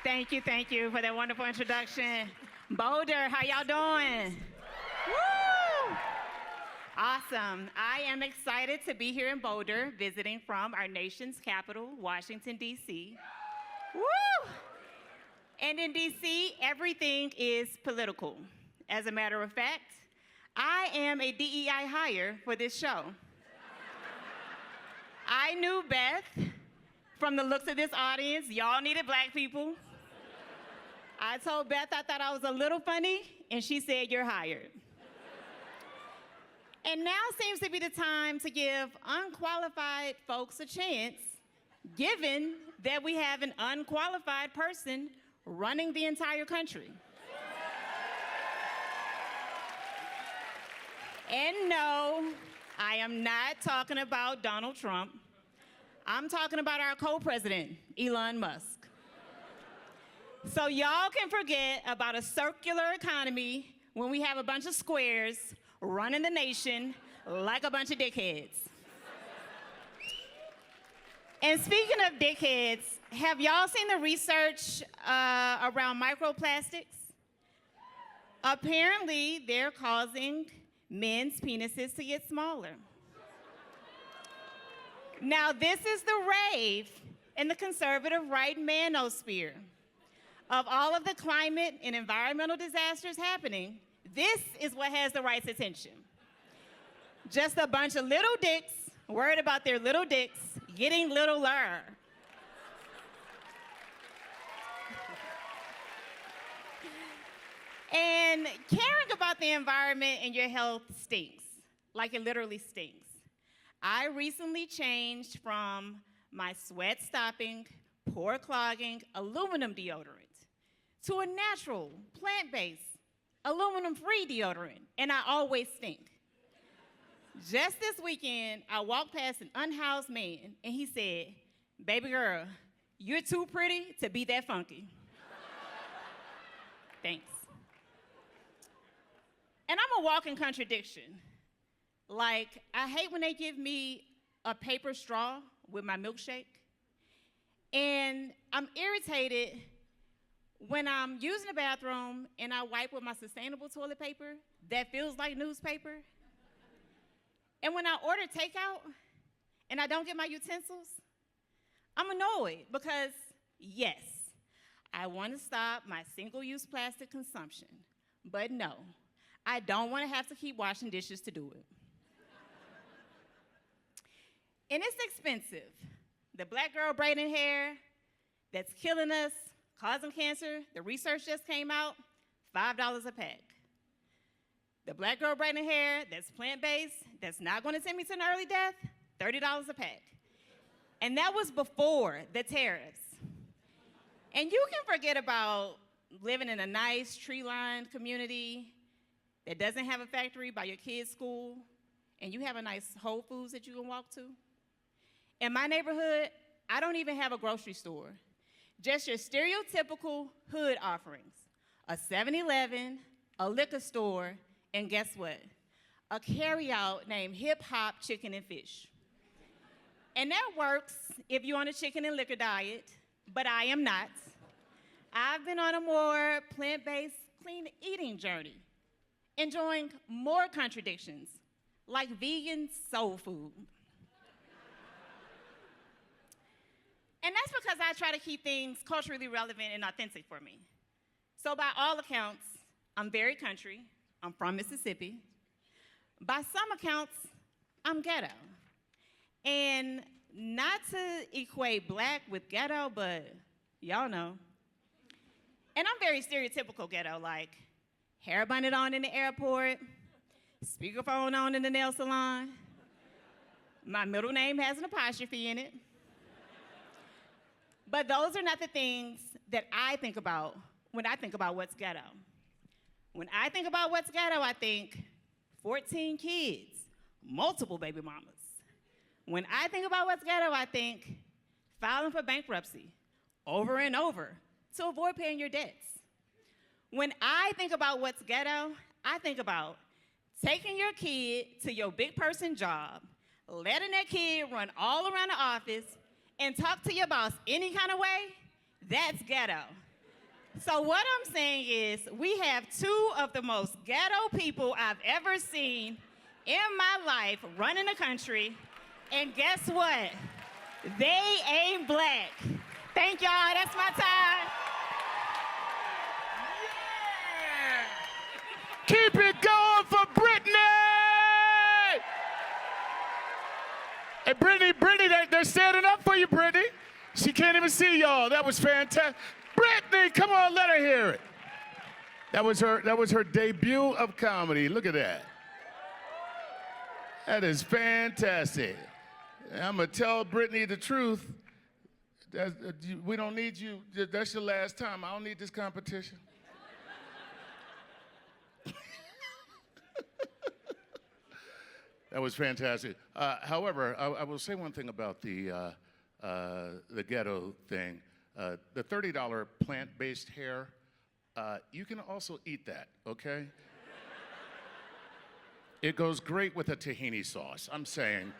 Thank you for that wonderful introduction. Boulder, how y'all doing? Woo! Awesome. I am excited to be here in Boulder, visiting from our nation's capital, Washington, D.C. Woo! And in D.C., everything is political. As a matter of fact, I am a DEI hire for this show. I knew Beth from the looks of this audience. Y'all needed black people. I told Beth I thought I was a little funny, and she said, "You're hired." And now seems to be the time to give unqualified folks a chance, given that we have an unqualified person running the entire country. And no, I am not talking about Donald Trump. I'm talking about our co-president, Elon Musk. So y'all can forget about a circular economy when we have a bunch of squares running the nation like a bunch of dickheads. And speaking of dickheads, have y'all seen the research around microplastics? Apparently, they're causing men's penises to get smaller. Now, this is the rave in the conservative right manosphere. Of all of the climate and environmental disasters happening, this is what has the right's attention. Just a bunch of little dicks worried about their little dicks getting littler. And caring about the environment and your health stinks, like it literally stinks. I recently changed from my sweat-stopping, pore-clogging aluminum deodorant to a natural, plant-based, aluminum-free deodorant, and I always stink. Just this weekend, I walked past an unhoused man, and he said, "Baby girl, you're too pretty to be that funky." Thanks. And I'm a walking contradiction. Like, I hate when they give me a paper straw with my milkshake, and I'm irritated when I'm using the bathroom and I wipe with my sustainable toilet paper that feels like newspaper. And when I order takeout and I don't get my utensils, I'm annoyed because, yes, I want to stop my single-use plastic consumption, but no, I don't want to have to keep washing dishes to do it. And it's expensive. The black girl braiding hair that's killing us, causing cancer, the research just came out, $5 a pack. The black girl braiding hair that's plant-based, that's not going to send me to an early death, $30 a pack. And that was before the tariffs. And you can forget about living in a nice tree-lined community that doesn't have a factory by your kids' school, and you have a nice Whole Foods that you can walk to. In my neighborhood, I don't even have a grocery store. Just your stereotypical hood offerings. A 7-Eleven, a liquor store, and guess what? A carryout named Hip Hop Chicken and Fish. And that works if you're on a chicken and liquor diet, but I am not. I've been on a more plant-based, clean eating journey, enjoying more contradictions, like vegan soul food. And that's because I try to keep things culturally relevant and authentic for me. So by all accounts, I'm very country. I'm from Mississippi. By some accounts, I'm ghetto. And not to equate black with ghetto, but y'all know. And I'm very stereotypical ghetto, like hair bunded on in the airport, speakerphone on in the nail salon. My middle name has an apostrophe in it. But those are not the things that I think about when I think about what's ghetto. When I think about what's ghetto, I think 14 kids, multiple baby mamas. When I think about what's ghetto, I think filing for bankruptcy over and over to avoid paying your debts. When I think about what's ghetto, I think about taking your kid to your big person job, letting that kid run all around the office, and talk to your boss any kind of way. That's ghetto. So what I'm saying is we have two of the most ghetto people I've ever seen in my life running the country, and guess what? They ain't black. Thank y'all, that's my time. Yeah! Keep it going for Brittany! Hey, Brittany, they're standing up for you, Brittany. She can't even see y'all. That was fantastic. Brittany, come on, let her hear it. That was her debut of comedy. Look at that. That is fantastic. I'm gonna tell Brittany the truth. We don't need you. That's your last time. I don't need this competition. That was fantastic. However, I will say one thing about the ghetto thing. The $30 plant-based hair, you can also eat that, okay? It goes great with a tahini sauce, I'm saying.